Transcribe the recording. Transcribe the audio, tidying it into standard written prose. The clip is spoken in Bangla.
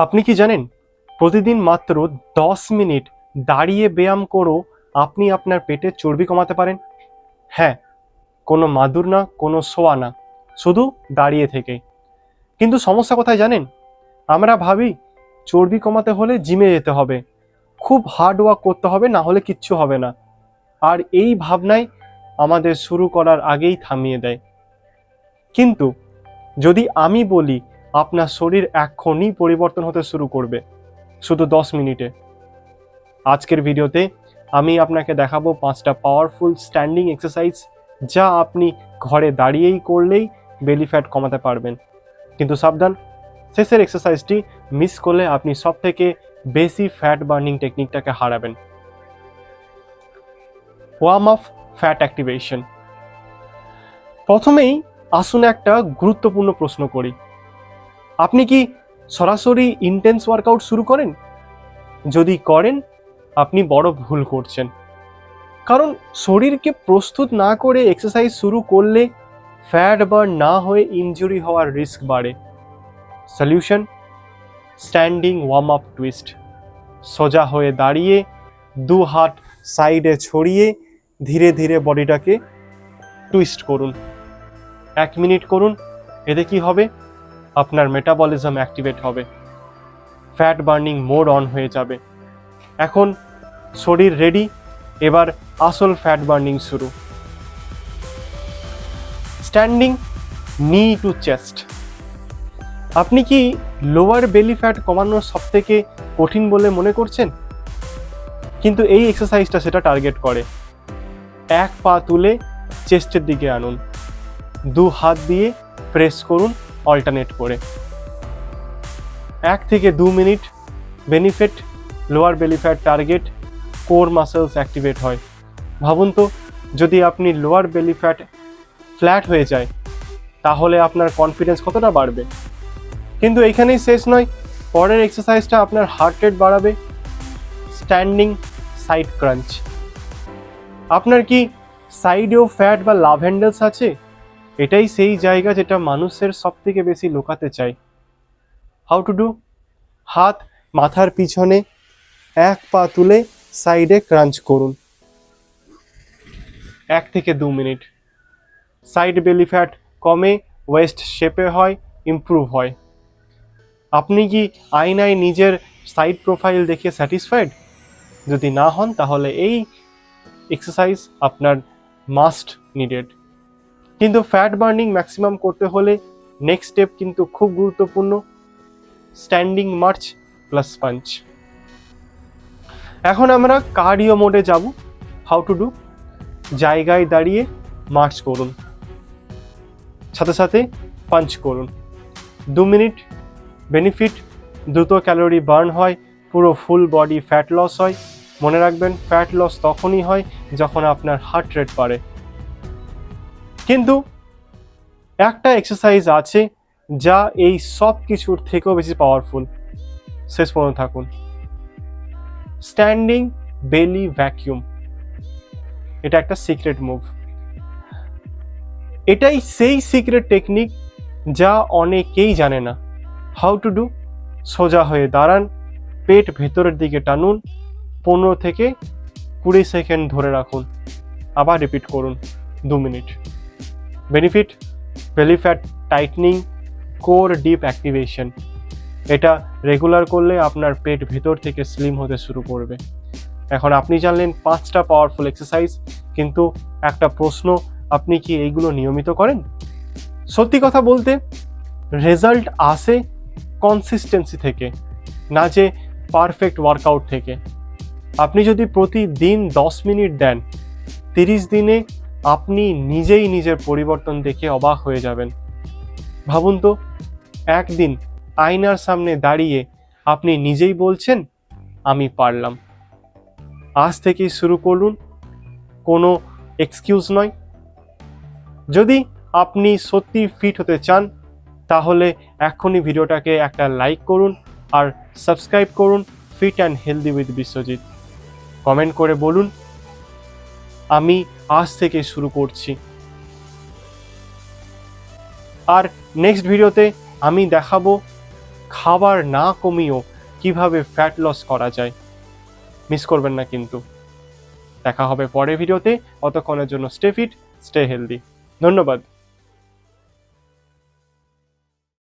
আপনি কি জানেন প্রতিদিন মাত্র 10 মিনিট দাঁড়িয়ে ব্যায়াম করেও আপনি আপনার পেটের চর্বি কমাতে পারেন? হ্যাঁ, কোনো মাদুর না, কোনো শোয়া না, শুধু দাঁড়িয়ে থেকেই। কিন্তু সমস্যা কোথায় জানেন? আমরা ভাবি চর্বি কমাতে হলে জিমে যেতে হবে, খুব হার্ড ওয়ার্ক করতে হবে, না হলে কিচ্ছু হবে না। আর এই ভাবনাই আমাদের শুরু করার আগেই থামিয়ে দেয়। কিন্তু যদি আমি বলি আপনার শরীর এক্ষুনি পরিবর্তন হতে শুরু করবে শুধু 10 মিনিটে। আজকের ভিডিওতে আমি আপনাকে দেখাবো 5টা পাওয়ারফুল স্ট্যান্ডিং এক্সারসাইজ যা আপনি ঘরে দাঁড়িয়েই করলেই বেলি ফ্যাট কমাতে পারবেন। কিন্তু সাবধান, শেষের এক্সারসাইজটি মিস করলে আপনি সবথেকে বেশি ফ্যাট বার্নিং টেকনিকটাকে হারাবেন। Warm up fat activation. প্রথমেই আসুন একটা গুরুত্বপূর্ণ প্রশ্ন করি। আপনি কি সরাসরি ইন্টেন্স ওয়ার্কআউট শুরু করেন? যদি করেন, আপনি বড় ভুল করছেন। কারণ শরীরকে প্রস্তুত না করে এক্সারসাইজ শুরু করলে ফ্যাট বার্ন না হয়ে ইনজুরি হওয়ার রিস্ক বাড়ে। Solution: standing warm up twist. সোজা হয়ে দাঁড়িয়ে দু হাত সাইডে ছড়িয়ে ধীরে ধীরে বডিটাকে টুইস্ট করুন। 1 মিনিট করুন। এতে কি হবে? আপনার মেটাবলিজম অ্যাক্টিভেট হবে, ফ্যাট বার্নিং মোড অন হয়ে যাবে। এখন শরীর রেডি, এবার আসল ফ্যাট বার্নিং শুরু। স্ট্যান্ডিং নি টু চেস্ট। আপনি কি লোয়ার বেলি ফ্যাট কমানোর সবথেকে কঠিন বলে মনে করছেন? কিন্তু এই এক্সারসাইজটা সেটা টার্গেট করে। এক পা তুলে চেস্টের দিকে আনুন, দু হাত দিয়ে প্রেস করুন অল্টারনেট করে। 1 থেকে 2 minute. Benefit: lower belly fat target, core muscles activate হয়। ভাবুন তো, যদি আপনি লোয়ার বেলি ফ্যাট ফ্ল্যাট হয়ে যায় তাহলে আপনার কনফিডেন্স কতটা বাড়বে। কিন্তু এখানেই শেষ নয়, পরের এক্সারসাইজটা আপনার হার্ট রেট বাড়াবে। স্ট্যান্ডিং সাইড ক্রাঞ্চ। আপনার কি সাইডেও ফ্যাট বা লাভ হ্যান্ডেলস আছে? এটাই সেই জায়গা যেটা মানুষের সব থেকে বেশি লুকাতে চায়। হাউ টু ডু: হাত মাথার পিছনে, এক পা তুলে সাইডে ক্রাঞ্চ করুন। 1 থেকে 2 মিনিট। সাইড বেলি ফ্যাট কমে, ওয়েস্ট শেপে হয়, ইমপ্রুভ হয়। আপনি কি আয়নায় নিজের সাইড প্রোফাইল দেখে স্যাটিসফাইড? যদি না হন তাহলে এই এক্সারসাইজ আপনার মাস্ট নিডেড। কিন্তু ফ্যাট বার্নিং ম্যাক্সিমাম করতে হলে নেক্সট স্টেপ কিন্তু খুব গুরুত্বপূর্ণ: স্ট্যান্ডিং মার্চ প্লাস পাঞ্চ। এখন আমরা কার্ডিও মোডে যাব। হাউ টু ডু: জায়গায় দাঁড়িয়ে মার্চ করুন, সাথে সাথে পাঞ্চ করুন। 2 মিনিট। বেনিফিট: দ্রুত ক্যালোরি বার্ন হয়, পুরো ফুল বডি ফ্যাট লস হয়। মনে রাখবেন, ফ্যাট লস তখনই হয় যখন আপনার হার্ট রেট বাড়ে। কিন্তু একটা এক্সারসাইজ আছে যা এই সব কিছুর থেকেও বেশি পাওয়ারফুল। শেষ পর্যন্ত থাকুন। স্ট্যান্ডিং বেলি ভ্যাকিউম। এটা একটা সিক্রেট মুভ। এটাই সেই সিক্রেট টেকনিক যা অনেকেই জানে না। হাউ টু ডু: সোজা হয়ে দাঁড়ান, পেট ভেতরের দিকে টানুন, 15 থেকে 20 সেকেন্ড ধরে রাখুন, আবার রিপিট করুন 2 minute. Benefit: belly fat tightening, core deep activation. এটা রেগুলার করলে আপনার পেট ভেতর থেকে স্লিম হতে শুরু করবে। এখন আপনি জানলেন 5টা পাওয়ারফুল এক্সারসাইজ, কিন্তু একটা প্রশ্ন: আপনি কি এইগুলো নিয়মিত করেন? সত্যি কথা বলতে রেজাল্ট আসে কনসিস্টেন্সি থেকে, না যে পারফেক্ট ওয়ার্কআউট থেকে। আপনি যদি প্রতিদিন 10 মিনিট দেন, 30 দিনে আপনি নিজেই নিজের পরিবর্তন দেখে অবাক হয়ে যাবেন। ভাবুন তো, একদিন আয়নার সামনে দাঁড়িয়ে আপনি নিজেই বলছেন, আমি পারলাম। আজ থেকেই শুরু করুন, কোনো এক্সকিউজ নয়। যদি আপনি সত্যি ফিট হতে চান তাহলে এখনই ভিডিওটাকে একটা লাইক করুন আর সাবস্ক্রাইব করুন fit and healthy with Biswajit. Comment করে বলুন, আমি আজ থেকে শুরু করছি। আর নেক্সট ভিডিওতে আমি দেখাবো খাবার না কমিয়েও কিভাবে ফ্যাট লস করা যায়। মিস করবেন না কিন্তু। দেখা হবে পরের ভিডিওতে। ততক্ষণের জন্য স্টে ফিট, স্টে হেলদি। ধন্যবাদ।